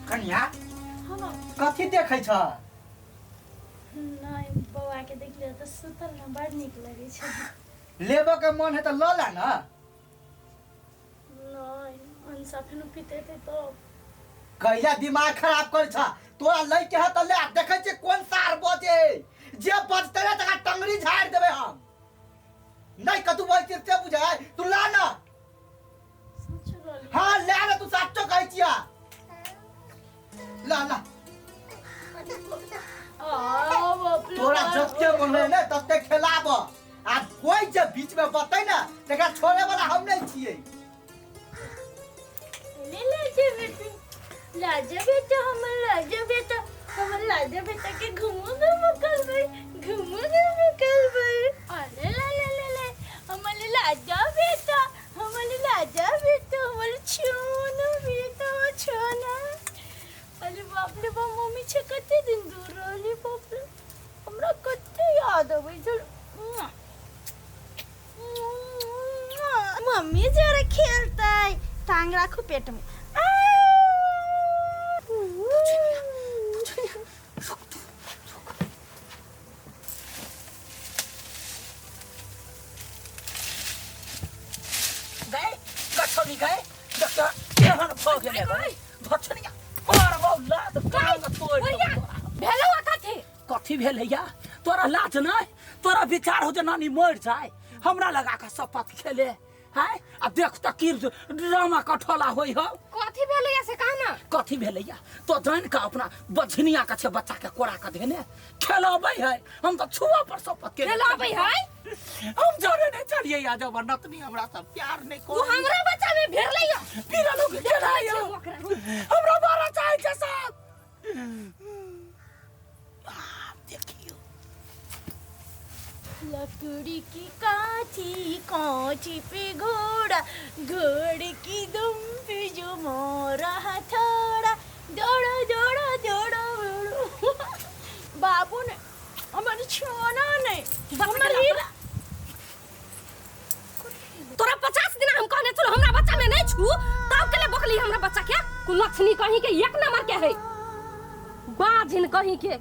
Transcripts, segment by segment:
कन्या हाँ कथी देखै छ? नहीं बउआ के देख लिया तो सुतल ना बड़ निक लगे छ। लेबो के मन है त ल ला न। नहीं अंसा फेनु पीते थे तो कैला दिमाग खराब कर छ। तोरा लई के ह त ले देखै छ कोन सार बजे। जे बजते रे तका टंगरी झाड़ देबे हम। नहीं कतु बजते ते बुझाय तू ला न। सच रोली हां ले न तू सच्चो कहै छिया। ला ला बाप रे तोरा जत्ते बोले ने तत्ते खेलाब। आ कोई जे बीच में बतै न तका छोड़े वाला हम नहीं छियै। ले लाजे बेटा हम लाजे बेटा के घुमो कल भाई अरे ले हमारे लाजा बेटा हमारे छोना अरे बाप रे बाप मम्मी छे कते दिन दूर रहली बाप रे हमरा कते याद आवे चल मम्मी जरा खेलता है टांग राखो पेट में गए कछनी गए डॉक्टर केहन भ गेले भाई भछनिया और बौला त टांग तोड़ भेलो कथी भेलैया तोरा लाज नहीं तोरा विचार हो जे नानी मर जाए हमरा लगा के शपथ खेले है आ देख त की ड्रामा कठोला होई हो कथी भेलैया से कहना कथी भेलैया तो जान का अपना बझनिया का छे बच्चा के कोरा के देने खेलाबै है हम तो छुआ पर शपथ के खेलाबै है हम जोरे नहीं चढ़िए या जब नतनी हमरा सब प्यार नहीं को तू हमरा बच्चा में भेलैया पीरा लोग खेलायो हमरा बारा चाहे के साथ देखियो लकड़ी की कांची पे घोड़ा घोड़े की दुम पे जो मोरा हथौड़ा दौड़ो बाबू ने हमारे छोना नहीं हमारी तोरा 50 दिन हम कहने चलो हमरा बच्चा में नहीं छू तब के ले बकली हमरा बच्चा के कुलछनी कहीं के एक नंबर के है बाजिन कहीं के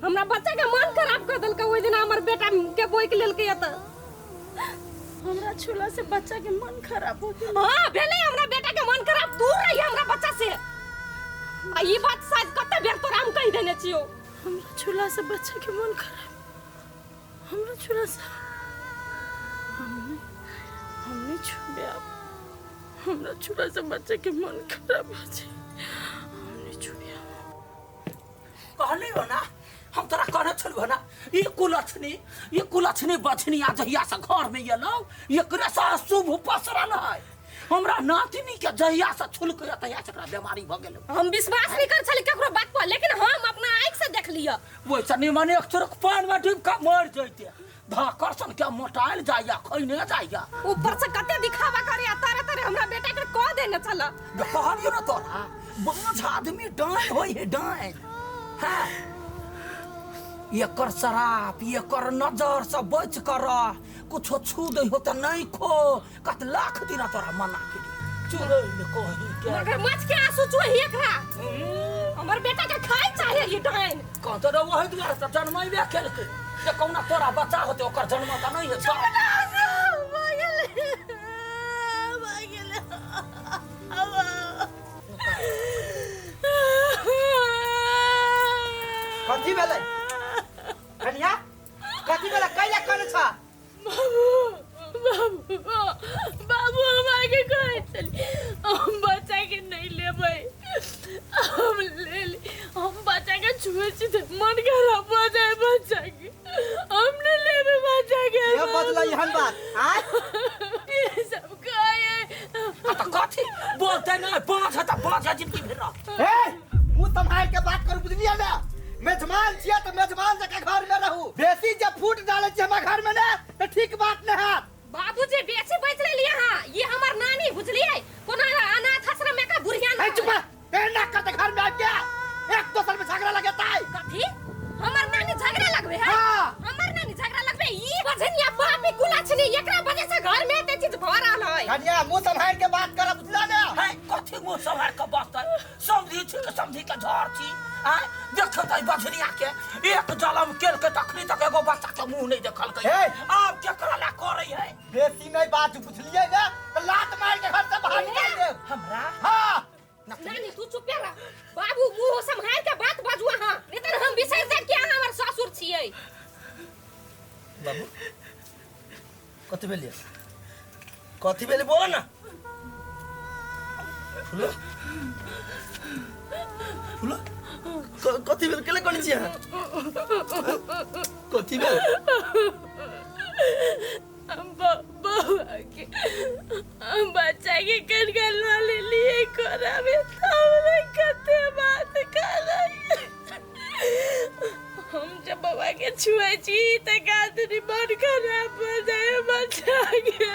हमरा बच्चा के मन खराब कर देल के ओइ दिन हमर बेटा के बोइ के लेल के त हमरा छुला से बच्चा के मन खराब हो गया हां भेले हमरा बेटा के मन खराब दूर रही हमरा बच्चा से आ ई बात शायद कते बेर तोरा हम कह देने छियो हमरा छुला से बच्चा के मन खराब हमरा छुला से हमने छुले हमरा छुला से बच्चा के मन खराब हो जाए हमने छुले कहली हो ना हम तोरा कहने छलु ना ई कुलछनी बछनी आ जहिया से घर में एलो एकरे से शुभ पसरल है हमरा नातिनी के जहिया से छुलक तहिया से एकरा बीमारी भ गेल हम विश्वास नहीं कर छली केकरो बात पर लेकिन हम अपना आंख से देख लिया ओइ से निमने एक चुरक पान में डूब के मर जइते धाकर्षण के मोटाइल जाइया खइने जाइया ऊपर से कते दिखावा करे तारे हमरा बेटा के कह देने चला कहलियो ना तोरा बांझ आदमी डाइन होई है डाइन हां एकर शराब एकर नजर से बच कर कुछ छू दे हो त नहीं खो कत लाख दिन तोरा मना के चुरे में कहि के मगर मच के आंसू चुही एकरा हमर बेटा के खाए चाहिए ये डाइन कह तो वही दुआरे से जन्मैबे केल के जे कौना तोरा बच्चा होते ओकर जन्म त नहीं है कथी भेलै? कन्या कथी भेलै कैला कने छ? बाबू हम आगे कहे चली हम बच्चा के नहीं लेबै हम ले ले हम बच्चा के छुए छी मन खराब हो जाए बच्चा के हम नहीं लेबै बच्चा के ये बदला यहन बात आ ये सब काहे त कथी बोलते ना बांझ त बांझ जिंदगी भर ए मुंह संभाल के बात कर बुझलिया ना मेजबान छिया त मेजबान जका घर में रहू बेसी जे फूट डाले छी हमरा घर में ना त ठीक बात न है बाबूजी बेसी बैठ ले लिया हां ये हमर नानी बुझलिए कोना अनाथ आश्रम में का बुढ़िया ए चुप ए ना करते घर में आ गया एक दोसर में झगड़ा लगता है कथी हमर नानी झगड़ा लगबे है हां हमर नानी झगड़ा लगबे ई बजनिया बाप कुलछनी एकरा वजह से घर में ते चीज भर रहल है कन्या मुंह संभाल के बात कर बुझला ना है कथी मुंह संभाल के बात कर समझ समझी छी के समझी के झर छी आ देखो त बजरिया के एक जलम केल के तखनी तक एगो बच्चा के मुंह नहीं देखल के हे! अब केकरा ला करे है बेसी नहीं बात बुझलिए ना तो लात मार के घर से बाहर निकाल दे हमरा हां नानी तू चुप रह बाबू मुंह संभाल के बात बाजुआ हां नहीं त हम बिसर जाब कि अहाँ हमर ससुर छियै बाबू कथी भेले बोल ना फुलो फुलो कथी भेल केले कोनी छी कथी भेल बच्चा के कनकन ले लिए कोरा में हमने कते बात कर हम जब बाबा के छुए छी त गातरी मन खराब हो जाए बच्चा के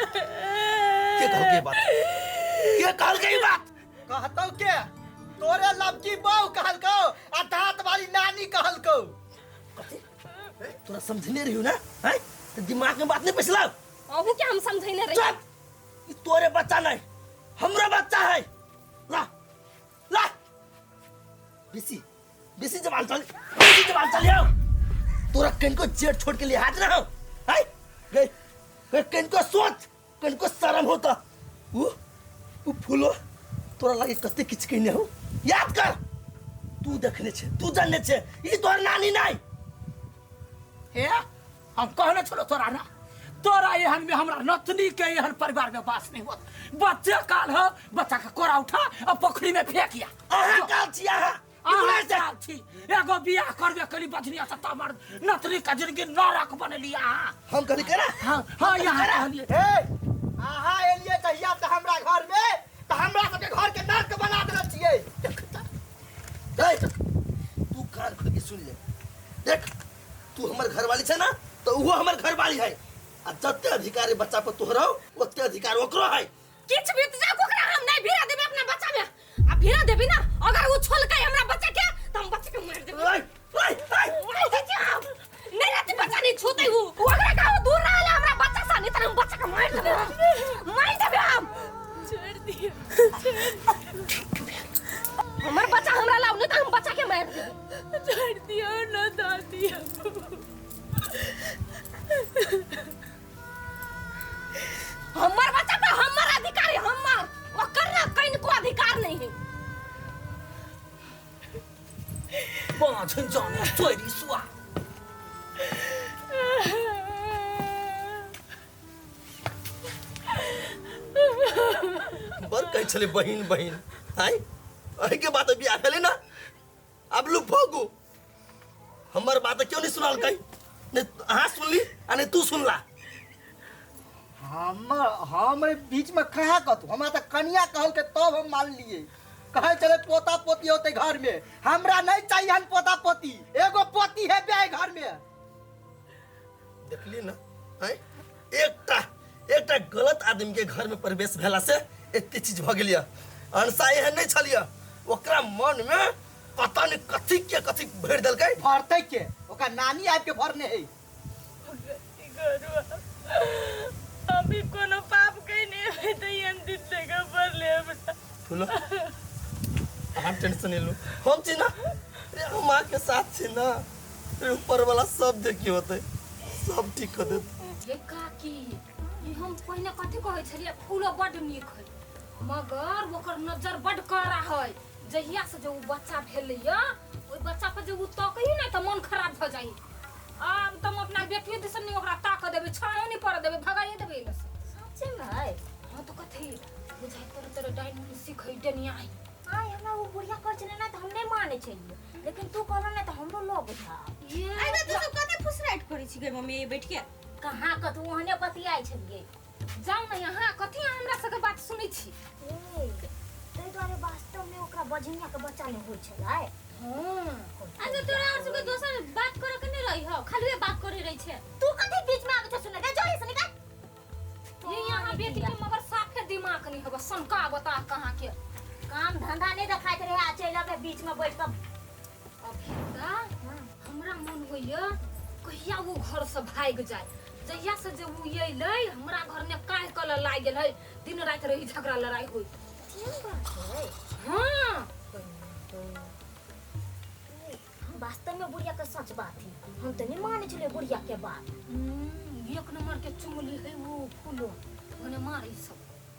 कहल के बात कहतो के तोरे लबकी बहू कहल को आ दांत वाली नानी कहल को तोरा समझने रहियो ना हैं तो दिमाग में बात नहीं पैसला अहू के हम समझैने रही चुप ई तोरे बच्चा नहीं हमरा बच्चा है ला ला बेसी जबान चल आओ तोरा कन को जेठ छोड़ के लिए हाथ ना हो हैं गए कन को सोच कन को शर्म होता वो फूलो तोरा लगे कते किछ कहने हो याद कर तू देखने छे तू जानने छे ई तोर नानी नहीं हे हम कहने छलो तोरा ना तोरा एहन में हमरा नतनी के एहन परिवार में बास नहीं होत बच्चे काल हो बच्चा का कोरा उठा और पोखरी में फेंकिया आहा काल छी आहा आहा काल छी एगो बियाह करबे कली बजरिया से तमर नतनी का जिंदगी नरक बनलिया हम कहली करा हां यहाँ कहलिए हे आहा एलिए कहिया त हमरा घर में त हमरा सबके घर के नरक बना देले छिए देख तू कान खोल के सुन ले देख तू हमर घर वाली छे ना तो वो हमर घर वाली है आ जत्ते अधिकार बच्चा पर तोहरा ओते अधिकार ओकरो है किछ बीत जा कोकरा हम नहीं भिरा देबे अपना बच्चा में आ भिरा देबी ना अगर वो छोल के हमरा बच्चा के तो हम बच्चे के मार देबे ओए ओए नहीं रहती बच्चा नहीं छूते हूँ अगर का दूर रहले हमरा बच्चा सा नहीं त हम बच्चा के मार देबे हम छोड़ दिया हमर बच्चा हमरा लाउ नहीं त हम बच्चा के मार देबे छोड़ दिया ना दादी हमर बच्चा पे हमर अधिकार है हमर ओकर ना कहीं को अधिकार नहीं है बाछन जाने चोरी सुआ बर कह चले बहिन आई अही के बात अभी आखले ना अब लोग भोगो हमर बात क्यों नहीं सुनाल कहीं ने हां सुन ली अने तू सुनला हम बीच में कहा कतु हमरा त कनिया कहल के तब हम मान लिए कहे चले पोता पोती होते घर में हमरा नहीं चाहिए हन पोता पोती एगो पोती है बे घर में देखली ना हैं एकटा गलत आदमी के घर में प्रवेश भेला से एते चीज भ गेलिया अनसा एहन नहीं छलिया ओकरा मन में पता नहीं कथी भर देलकै भरते के ओका नानी आब के भरने है अभी कोनो पाप कइने है त यन दिन तक पर ले फुलो हम टेंशन नहीं लो हम छी ना रे हम मां के साथ छी ना रे ऊपर वाला सब देखी होते सब ठीक कर दे ये काकी ई हम पहिने कथि कहै छलिए फूलो बड नीक है मगर ओकर नजर बड कड़ा है जहिया से जो बच्चा भेलैया ओइ बच्चा पर जो तकही ना त मन खराब भ जाई अब तुम अपना बेटियो दिसन नहीं ओकरा ताक देबे छायो नहीं पड़ देबे भगाइए देबे इले सच्चे में हां तो कथि बुझाई तोरे डायनामिक सिखै डनिया है आई हमरा वो बुढ़िया कर छने ना त हम नहीं माने चाहिए लेकिन तू कहला ना त हमरो लो बुझा ये आई ना तू सब कते फुसराइट करै छी गे मम्मी ये बैठ के कहां कतु ओहने बतियाई छलिए जाऊ ना यहाँ कथि हमरा सबके बात सुनै छी तै द्वारे वास्तव में ओकरा बजनिया के बच्चा नहीं होय छलै हां अच्छा तोरा और सबके दोसर बात करे के नहीं रही हो खाली बात करे रही छे तू कते बीच में आके सुन दे जोरी से निकाल ये यहाँ बेटी के मगर साफे दिमाग नहीं है बस सनका बता कहां के काम धंधा नहीं दिखाइत रहे आ चला के बीच में बैठ के अभिता हमरा मन होइया कहिया वो घर से भाग जाए जहिया से जब वो अइलै हमरा घर में काहे कल लाग गेल है दिन रात रही झगड़ा लड़ाई होई ठीक बात है हां सही में बुढ़िया के सच बात है हम तो नहीं माने चले बुढ़िया के बात एक नंबर के चुमली है वो फूलो ओने मारी सब